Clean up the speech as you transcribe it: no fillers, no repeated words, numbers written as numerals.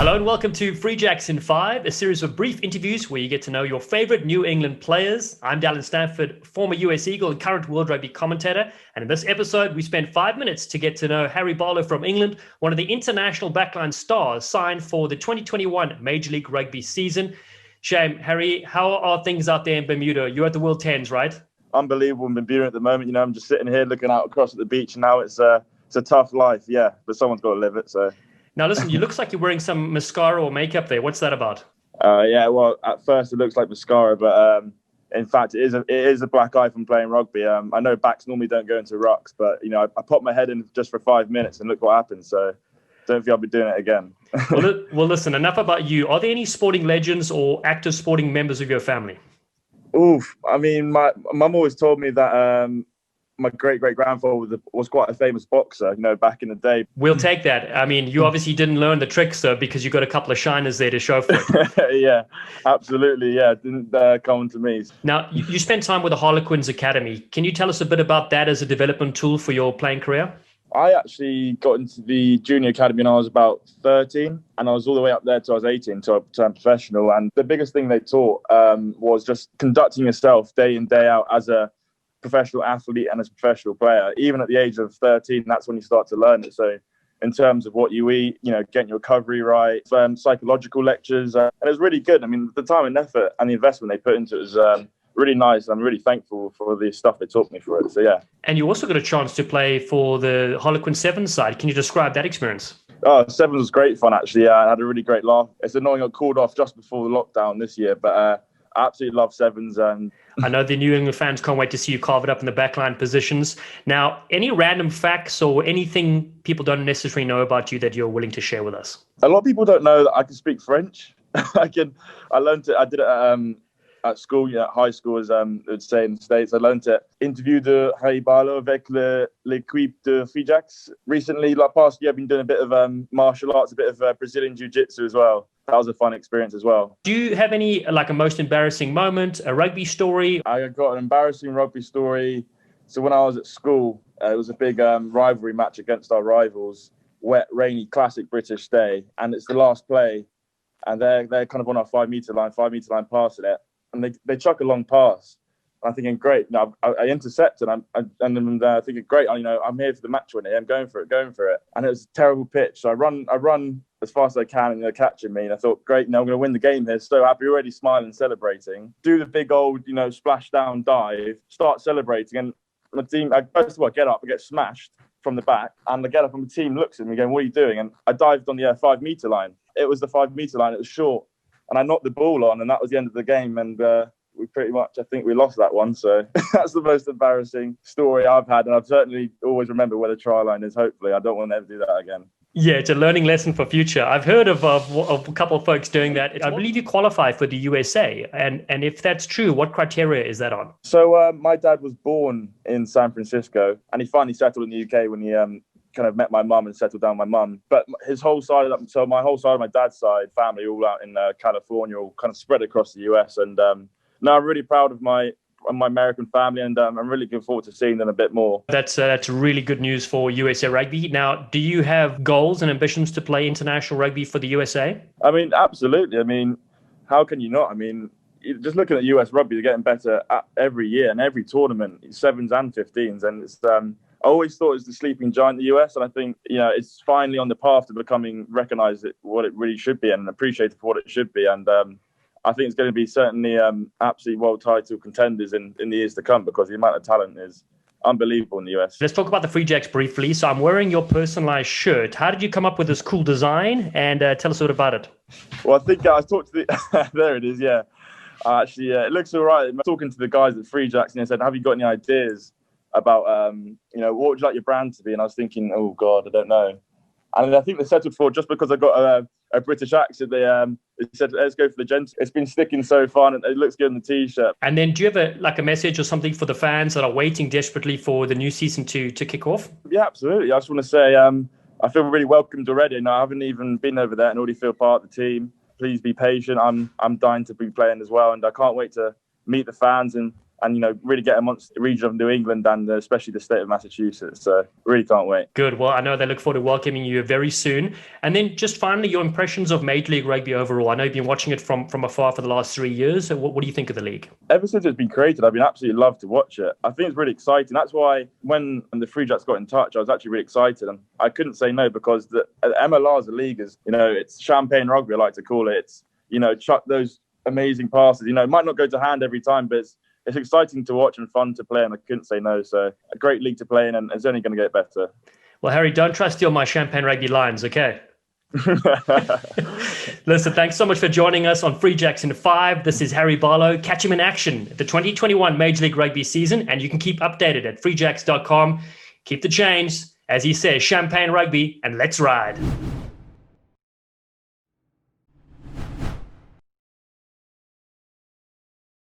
Hello and welcome to Free Jacks in 5, a series of brief interviews where you get to know your favorite New England players. I'm Dallin Stanford, former US Eagle and current World Rugby commentator. And in this episode, we spent 5 minutes to get to know Harry Barlow from England, one of the international backline stars signed for the 2021 Major League Rugby season. Shame, Harry, how are things out there in Bermuda? You're at the World Tens, right? Unbelievable in Bermuda at the moment. You know, I'm just sitting here looking out across at the beach now. It's a tough life, yeah, but someone's got to live it, so... Now, listen, you looks like you're wearing some mascara or makeup there. What's that about? Yeah, well, at first it looks like mascara, but in fact, it is a black eye from playing rugby. I know backs normally don't go into rucks, but, you know, I popped my head in just for 5 minutes and look what happened. So don't think I'll be doing it again. Well, listen, enough about you. Are there any sporting legends or active sporting members of your family? Oof. I mean, my mum always told me that... my great-great-grandfather was quite a famous boxer, you know, back in the day. We'll take that. I mean, you obviously didn't learn the tricks, though, because you got a couple of shiners there to show for it. Yeah, absolutely. Yeah, it didn't come to me. Now, you spent time with the Harlequins Academy. Can you tell us a bit about that as a development tool for your playing career? I actually got into the junior academy when I was about 13, and I was all the way up there till I was 18 to turn professional. And the biggest thing they taught was just conducting yourself day in, day out as a professional athlete and as a professional player. Even at the age of 13, that's when you start to learn it. So in terms of what you eat, you know, getting your recovery right, psychological lectures, and it was really good. I mean, the time and effort and the investment they put into it was really nice. I'm really thankful for the stuff they taught me for it. So yeah. And you also got a chance to play for the Harlequin Sevens side. Can you describe that experience? Oh, Sevens was great fun, actually. Yeah, I had a really great laugh. It's annoying I got called off just before the lockdown this year, but I absolutely love Sevens. And I know the New England fans can't wait to see you carve it up in the backline positions. Um, any random facts or anything people don't necessarily know about you that you're willing to share with us? A lot of people don't know that I can speak French. I did it at school, at high school, as they would say in the States. I learned it. Interview de Harry Barlow avec l'équipe de Free Jacks. Recently, like past year, I've been doing a bit of martial arts, a bit of Brazilian jiu-jitsu as well. That was a fun experience as well. Do you have any, like a most embarrassing moment, a rugby story? I got an embarrassing rugby story. So when I was at school, it was a big rivalry match against our rivals. Wet, rainy, classic British day. And it's the last play. And they're kind of on our 5 metre line passing it. And they chuck a long pass. I'm thinking, great. Now I intercept and I'm thinking, great. I'm here for the match winner. I'm going for it. And it was a terrible pitch. So I run as fast as I can, and they're catching me. And I thought, great. Now I'm going to win the game here. So happy, already smiling, celebrating. Do the big old, splash down dive. Start celebrating, and my team. First of all, I get up, I get smashed from the back, and I get up, and the team looks at me, going, "What are you doing?" And I dived on the 5 metre line. It was the 5 metre line. It was short. And I knocked the ball on, and that was the end of the game. And we pretty much, I think we lost that one. So that's the most embarrassing story I've had. And I've certainly always remember where the try line is, hopefully. I don't want to ever do that again. Yeah, it's a learning lesson for future. I've heard of a couple of folks doing that. I believe you qualify for the USA. And if that's true, what criteria is that on? So my dad was born in San Francisco, and he finally settled in the UK when he kind of met my mum and settled down with my mum. But his whole side, so my whole side, my dad's side, family, all out in California, all kind of spread across the US. And now I'm really proud of my American family, and I'm really looking forward to seeing them a bit more. That's really good news for USA Rugby. Now, do you have goals and ambitions to play international rugby for the USA? I mean, absolutely. I mean, how can you not? I mean, just looking at US Rugby, they're getting better every year and every tournament, 7s and 15s. And it's I always thought it was the sleeping giant, the US, and I think it's finally on the path to becoming recognised what it really should be and appreciated for what it should be. And I think it's going to be certainly absolutely world title contenders in the years to come, because the amount of talent is unbelievable in the US. Let's talk about the Free Jacks briefly. So I'm wearing your personalised shirt. How did you come up with this cool design? And tell us a bit about it. Well, I think I talked to the... there it is, yeah. Actually, it looks all right. I'm talking to the guys at Free Jacks, and they said, have you got any ideas about, what would you like your brand to be? And I was thinking, oh, God, I don't know. And I think they settled for, just because I got a British accent, they said, let's go for the gents. It's been sticking so far, and it looks good on the T-shirt. And then do you have a message or something for the fans that are waiting desperately for the new season to kick off? Yeah, absolutely. I just want to say I feel really welcomed already. I haven't even been over there and already feel part of the team. Please be patient. I'm dying to be playing as well, and I can't wait to meet the fans and and really get amongst the region of New England and especially the state of Massachusetts. So really can't wait. Good. Well, I know they look forward to welcoming you very soon. And then just finally, your impressions of Major League Rugby overall. I know you've been watching it from afar for the last 3 years. So what do you think of the league? Ever since it's been created, I've been absolutely loved to watch it. I think it's really exciting. That's why when the Free Jacks got in touch, I was actually really excited, and I couldn't say no, because the MLR as a league is, it's champagne rugby, I like to call it. It's, chuck those amazing passes. It might not go to hand every time, but it's exciting to watch and fun to play, and I couldn't say no. So a great league to play in, and it's only going to get better. Well, Harry, don't try to steal my champagne rugby lines, okay? Listen, thanks so much for joining us on Free Jacks in 5. This is Harry Barlow. Catch him in action at the 2021 Major League Rugby season, and you can keep updated at freejacks.com. Keep the change. As he says, champagne rugby, and let's ride.